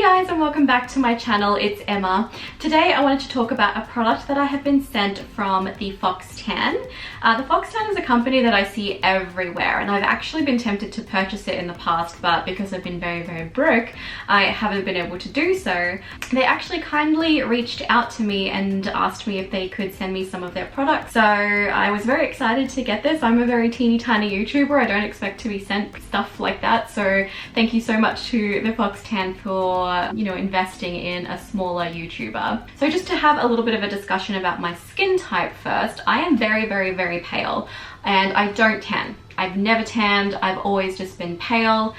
guys, and welcome back to my channel. It's Emma. Today I wanted to talk about a product that I have been sent from the Fox Tan. The Fox Tan is a company that I see everywhere, and I've actually been tempted to purchase it in the past, but because I've been very broke, I haven't been able to do so. They actually kindly reached out to me and asked me if they could send me some of their products. So I was very excited to get this. I'm a very teeny tiny YouTuber. I don't expect to be sent stuff like that. So thank you so much to the Fox Tan for, you know, investing in a smaller YouTuber. So just to have a little bit of a discussion about my skin type first, I am very pale, and I don't tan. I've never tanned. I've always just been pale.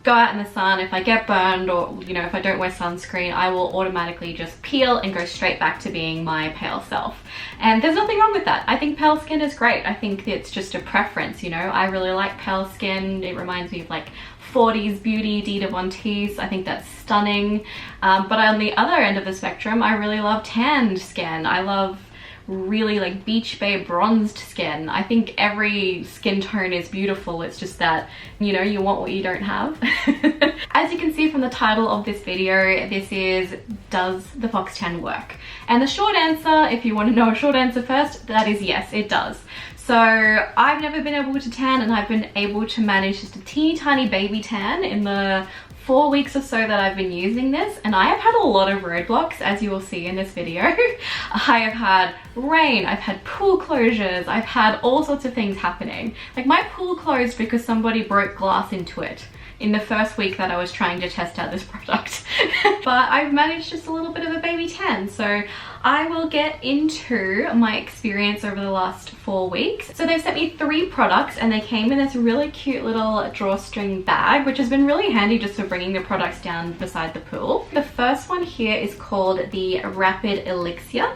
Go out in the sun, if I get burned or, you know, if I don't wear sunscreen, I will automatically just peel and go straight back to being my pale self. And there's nothing wrong with that. I think pale skin is great. I think it's just a preference, you know. I really like pale skin. It reminds me of like 40s beauty, Dita Von Teese. I think that's stunning. But on the other end of the spectrum, I really love tanned skin. I love really like beach babe bronzed skin. I think every skin tone is beautiful. It's just that, you know, you want what you don't have. As you can see from the title of this video, this is, does the Fox Tan work? And the short answer, if you want to know a short answer first, that is yes, it does. So I've never been able to tan, and I've been able to manage just a teeny tiny baby tan in the 4 weeks or so that I've been using this, and I have had a lot of roadblocks, as you will see in this video. I have had rain, I've had pool closures, I've had all sorts of things happening. Like my pool closed because somebody broke glass into it in the first week that I was trying to test out this product. But I've managed just a little bit of a baby tan, so I will get into my experience over the last 4 weeks. So they sent me 3 products, and they came in this really cute little drawstring bag, which has been really handy just for bringing the products down beside the pool. The first one here is called the Rapid Elixir.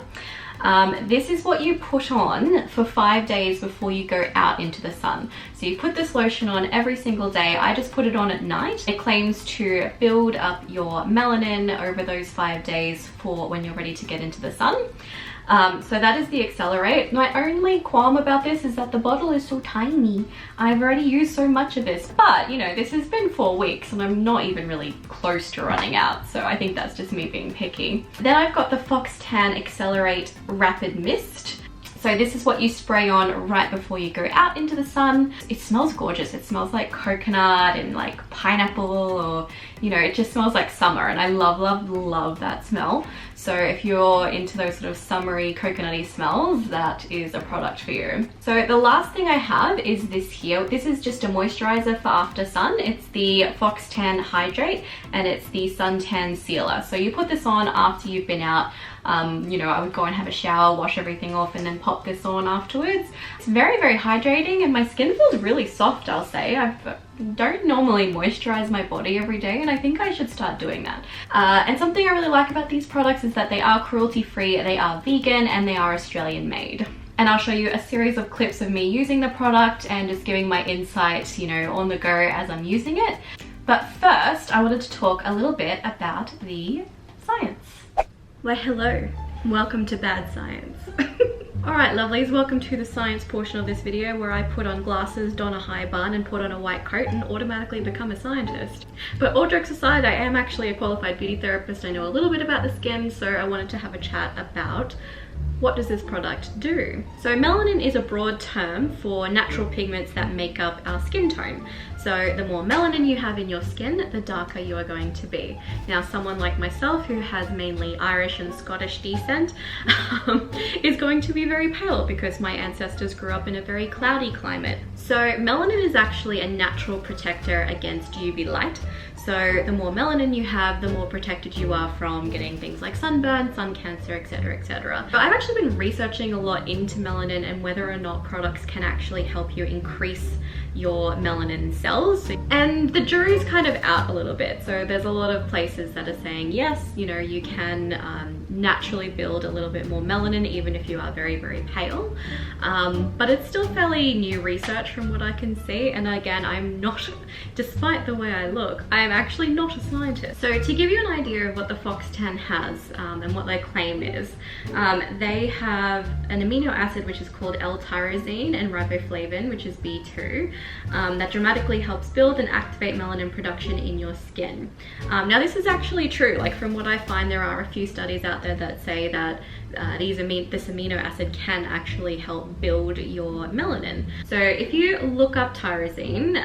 This is what you put on for 5 days before you go out into the sun. So you put this lotion on every single day. I just put it on at night. It claims to build up your melanin over those 5 days for when you're ready to get into the sun. So that is the Accelerate. My only qualm about this is that the bottle is so tiny. I've already used so much of this, but you know, this has been 4 weeks and I'm not even really close to running out. So I think that's just me being picky. Then I've got the Fox Tan Accelerate Rapid Mist. So this is what you spray on right before you go out into the sun. It smells gorgeous. It smells like coconut and like pineapple, or, you know, it just smells like summer, and I love that smell. So if you're into those sort of summery coconutty smells, that is a product for you. So the last thing I have is this here. This is just a moisturizer for after sun. It's the Fox Tan Hydrate, and it's the Suntan Sealer. So you put this on after you've been out. You know, I would go and have a shower, wash everything off, and then pop this on afterwards. It's very hydrating, and my skin feels really soft, I'll say. I don't normally moisturize my body every day, and I think I should start doing that. And something I really like about these products is that they are cruelty-free, they are vegan, and they are Australian made. And I'll show you a series of clips of me using the product and just giving my insights, you know, on the go as I'm using it. But first, I wanted to talk a little bit about the science. Why hello, welcome to Bad Science. Alright lovelies, welcome to the science portion of this video where I put on glasses, don a high bun, and put on a white coat and automatically become a scientist. But all jokes aside, I am actually a qualified beauty therapist. I know a little bit about the skin, so I wanted to have a chat about what does this product do? So melanin is a broad term for natural pigments that make up our skin tone. So the more melanin you have in your skin, the darker you are going to be. Now, someone like myself who has mainly Irish and Scottish descent is going to be very pale because my ancestors grew up in a very cloudy climate. So melanin is actually a natural protector against UV light. So the more melanin you have, the more protected you are from getting things like sunburn, sun cancer, etc. But I've actually been researching a lot into melanin and whether or not products can actually help you increase your melanin cells, and the jury's kind of out a little bit. So there's a lot of places that are saying yes, you know, you can naturally build a little bit more melanin even if you are very pale, but it's still fairly new research from what I can see. And again, I'm not, despite the way I look, I am actually not a scientist. So to give you an idea of what the fox tan has and what their claim is, they have an amino acid which is called L-tyrosine and riboflavin, which is B2, that dramatically helps build and activate melanin production in your skin. Now this is actually true. Like, from what I find, there are a few studies out there that say that this amino acid can actually help build your melanin. So if you look up tyrosine,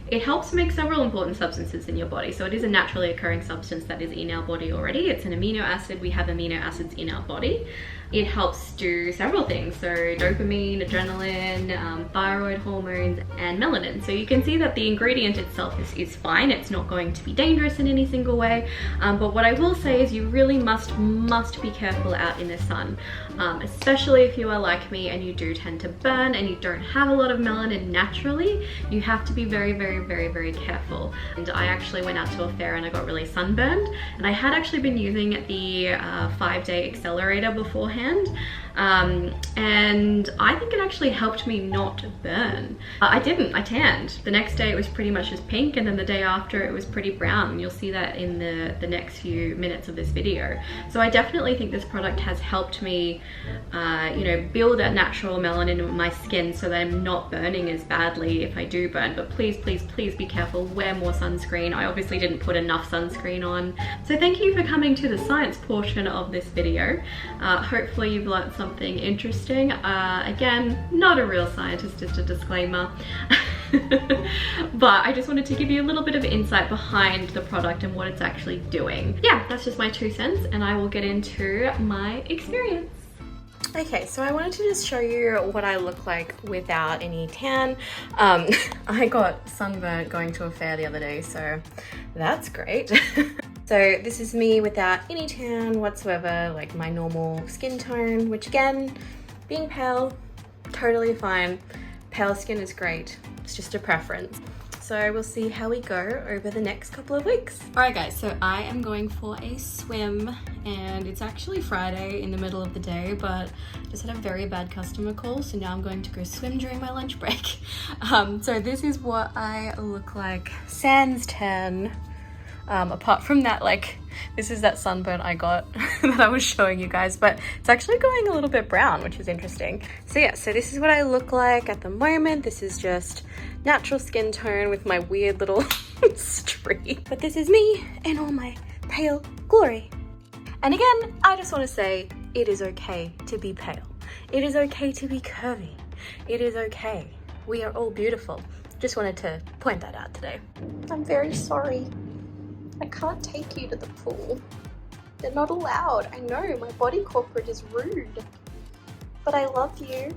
it helps make several important substances in your body. So it is a naturally occurring substance that is in our body already. It's an amino acid. We have amino acids in our body. It helps do several things, so dopamine, adrenaline, thyroid hormones, and melanin. So you can see that the ingredient itself is fine. It's not going to be dangerous in any single way. But what I will say is you really must be careful out in the sun, especially if you are like me and you do tend to burn and you don't have a lot of melanin naturally. You have to be very careful. And I actually went out to a fair and I got really sunburned, and I had actually been using the 5-day accelerator beforehand. And I think it actually helped me not burn. I tanned. The next day it was pretty much just pink, and then the day after it was pretty brown. You'll see that in the next few minutes of this video. So I definitely think this product has helped me, you know, build that natural melanin in my skin so that I'm not burning as badly if I do burn. But please be careful, wear more sunscreen. I obviously didn't put enough sunscreen on. So thank you for coming to the science portion of this video. Hopefully you've learned something interesting. Again, not a real scientist, just a disclaimer. But I just wanted to give you a little bit of insight behind the product and what it's actually doing. Yeah, that's just my 2 cents, and I will get into my experience. Okay, so I wanted to just show you what I look like without any tan. I got sunburnt going to a fair the other day, so that's great. So this is me without any tan whatsoever, like my normal skin tone, which again, being pale, totally fine. Pale skin is great, it's just a preference. So we'll see how we go over the next couple of weeks. All right guys, so I am going for a swim, and it's actually Friday in the middle of the day, but I just had a very bad customer call, so now I'm going to go swim during my lunch break. So this is what I look like sans tan. Apart from that, like, this is that sunburn I got that I was showing you guys, but it's actually going a little bit brown, which is interesting. So yeah, so this is what I look like at the moment. This is just natural skin tone with my weird little streak. But this is me in all my pale glory. And again, I just want to say it is okay to be pale. It is okay to be curvy. It is okay. We are all beautiful. Just wanted to point that out today. I'm very sorry. I can't take you to the pool. They're not allowed. I know, my body corporate is rude. But I love you.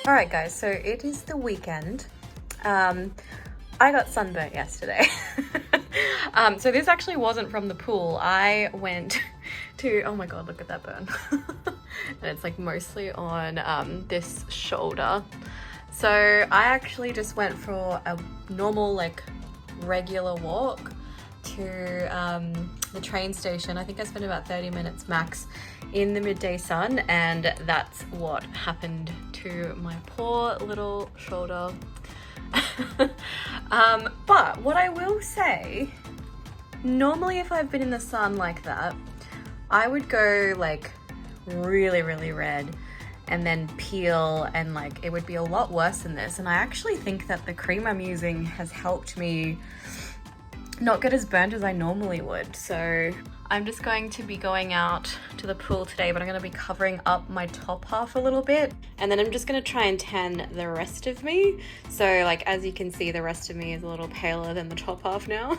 Alright guys, so it is the weekend. I got sunburnt yesterday. So this actually wasn't from the pool. I went to, oh my god, look at that burn. And it's like mostly on this shoulder. So I actually just went for a normal, like, regular walk to the train station. I think I spent about 30 minutes max in the midday sun, and that's what happened to my poor little shoulder. But what I will say, normally if I've been in the sun like that, I would go like really red and then peel, and like it would be a lot worse than this. And I actually think that the cream I'm using has helped me not get as burnt as I normally would. So I'm just going to be going out to the pool today, but I'm going to be covering up my top half a little bit, and then I'm just going to try and tan the rest of me. So like, as you can see, the rest of me is a little paler than the top half now.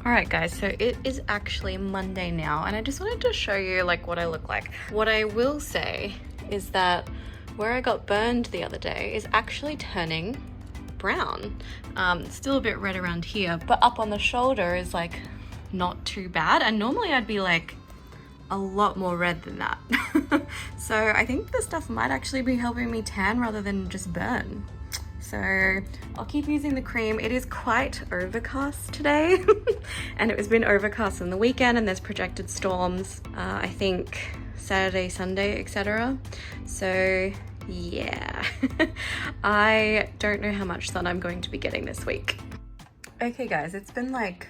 All right guys, so it is actually Monday now, and I just wanted to show you like what I look like. What I will say is that where I got burned the other day is actually turning brown. Still a bit red around here, but up on the shoulder is like not too bad. And normally I'd be like, a lot more red than that. So I think this stuff might actually be helping me tan rather than just burn. So I'll keep using the cream. It is quite overcast today and it has been overcast on the weekend and there's projected storms, I think Saturday, Sunday, etc. So yeah, I don't know how much sun I'm going to be getting this week. Okay guys, it's been like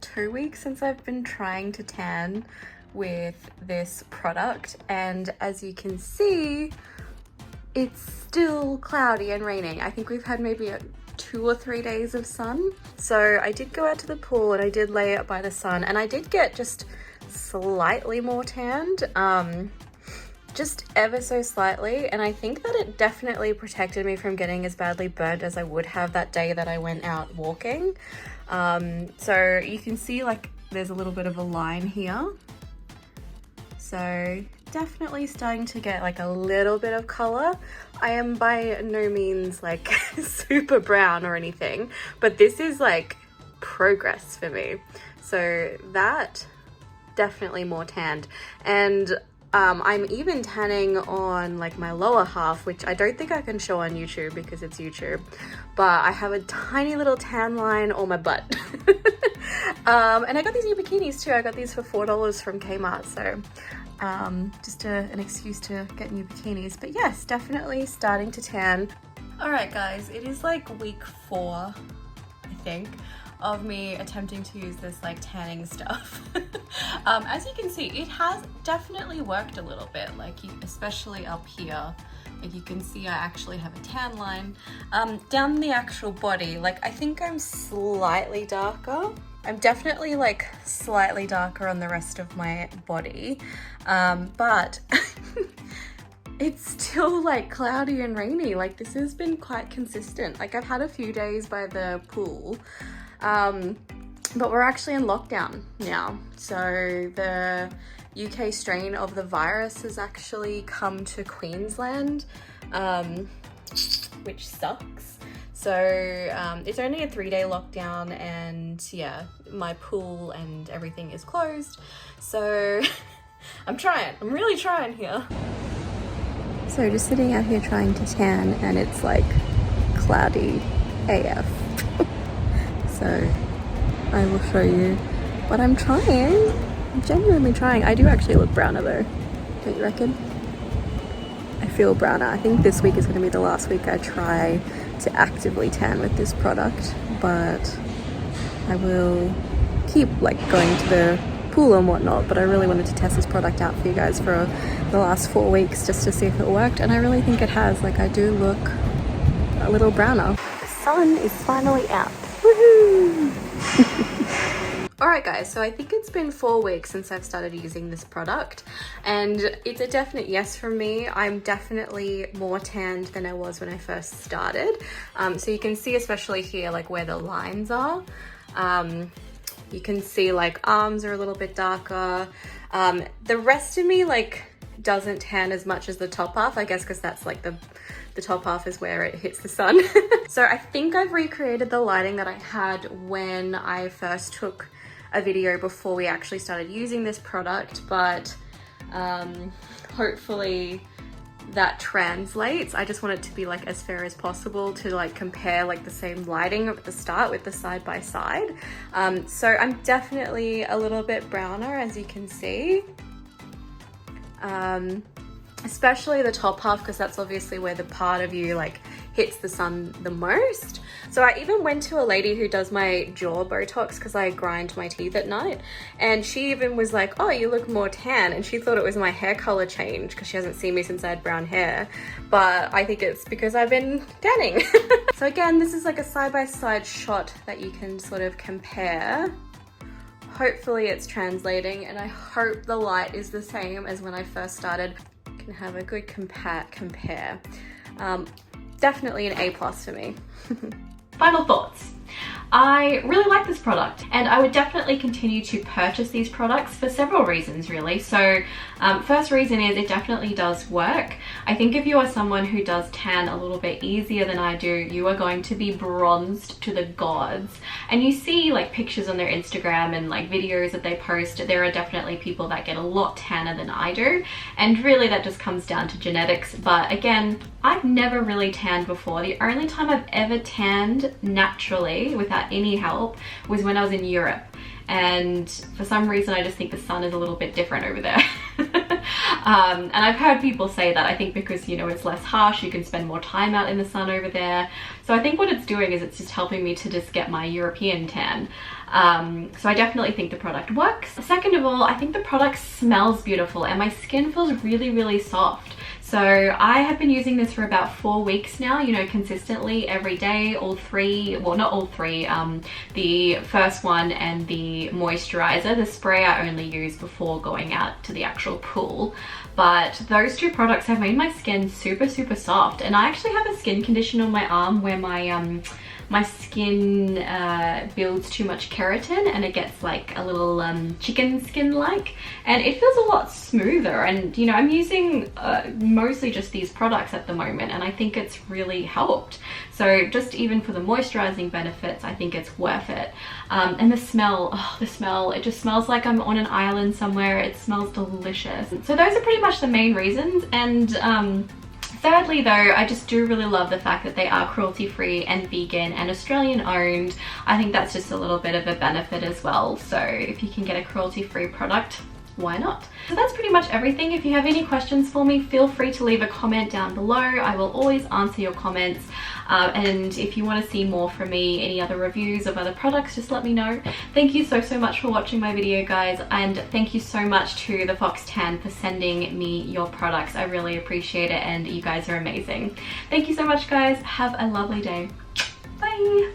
2 weeks since I've been trying to tan with this product, and as you can see, it's still cloudy and raining. I think we've had maybe 2 or 3 days of sun. So I did go out to the pool and I did lay out by the sun and I did get just slightly more tanned, just ever so slightly, and I think that it definitely protected me from getting as badly burnt as I would have that day that I went out walking. So you can see like there's a little bit of a line here. So definitely starting to get like a little bit of color. I am by no means like super brown or anything, but this is like progress for me. So that definitely more tanned, and I'm even tanning on like my lower half, which I don't think I can show on YouTube because it's YouTube, but I have a tiny little tan line on my butt. And I got these new bikinis too. I got these for $4 from Kmart, so just an excuse to get new bikinis. But yes, definitely starting to tan. All right guys, it is like week 4, I think, of me attempting to use this like tanning stuff. As you can see, it has definitely worked a little bit, like especially up here. Like you can see I actually have a tan line. Down the actual body, like I think I'm slightly darker. I'm definitely like slightly darker on the rest of my body, but it's still like cloudy and rainy. Like this has been quite consistent. Like I've had a few days by the pool, but we're actually in lockdown now. So the UK strain of the virus has actually come to Queensland, which sucks. So it's only a 3-day lockdown, and yeah, my pool and everything is closed. So I'm really trying here. So just sitting out here trying to tan, and it's like cloudy AF. So I will show you, but I'm trying. I'm genuinely trying. I do actually look browner though, don't you reckon? I feel browner. I think this week is going to be the last week I try to actively tan with this product, but I will keep like going to the pool and whatnot. But I really wanted to test this product out for you guys for the last 4 weeks just to see if it worked, and I really think it has. Like I do look a little browner. The sun is finally out. Woohoo! Alright guys, so I think it's been 4 weeks since I've started using this product, and it's a definite yes from me. I'm definitely more tanned than I was when I first started. So you can see especially here like where the lines are. You can see like arms are a little bit darker. The rest of me like doesn't tan as much as the top half, I guess because that's like the top half is where it hits the sun. So I think I've recreated the lighting that I had when I first took a video before we actually started using this product, but hopefully that translates. I just want it to be like as fair as possible to like compare like the same lighting at the start with the side by side. So I'm definitely a little bit browner, as you can see. Especially the top half, because that's obviously where the part of you like hits the sun the most. So I even went to a lady who does my jaw Botox because I grind my teeth at night, and she even was like, oh, you look more tan, and she thought it was my hair color change because she hasn't seen me since I had brown hair, but I think it's because I've been tanning. So again, this is like a side-by-side shot that you can sort of compare. Hopefully it's translating, and I hope the light is the same as when I first started. Can have a good compare. Definitely an A+ for me. Final thoughts. I really like this product and I would definitely continue to purchase these products for several reasons really. So first reason is it definitely does work. I think if you are someone who does tan a little bit easier than I do, you are going to be bronzed to the gods. And you see like pictures on their Instagram and like videos that they post, there are definitely people that get a lot tanner than I do. And really that just comes down to genetics. But again, I've never really tanned before. The only time I've ever tanned naturally without any help was when I was in Europe. And for some reason I just think the sun is a little bit different over there. And I've heard people say that, I think because, you know, it's less harsh, you can spend more time out in the sun over there. So I think what it's doing is it's just helping me to just get my European tan. So I definitely think the product works. Second of all, I think the product smells beautiful and my skin feels really, really soft. So I have been using this for about 4 weeks now, you know, consistently every day, all three, well not all three, the first one and the moisturizer. The spray I only use before going out to the actual pool. But those two products have made my skin super, super soft. And I actually have a skin condition on my arm where my skin builds too much keratin and it gets like a little chicken skin like, and it feels a lot smoother. And you know, I'm using mostly just these products at the moment and I think it's really helped. So just even for the moisturizing benefits, I think it's worth it. And the smell, oh, the smell, it just smells like I'm on an island somewhere. It smells delicious. So those are pretty much the main reasons. And thirdly though, I just do really love the fact that they are cruelty-free and vegan and Australian owned. I think that's just a little bit of a benefit as well. So if you can get a cruelty-free product, why not? So that's pretty much everything. If you have any questions for me, feel free to leave a comment down below. I will always answer your comments. And if you want to see more from me, any other reviews of other products, just let me know. Thank you so much for watching my video, guys, and thank you so much to the Fox Tan for sending me your products. I really appreciate it and you guys are amazing. Thank you so much, guys. Have a lovely day. Bye.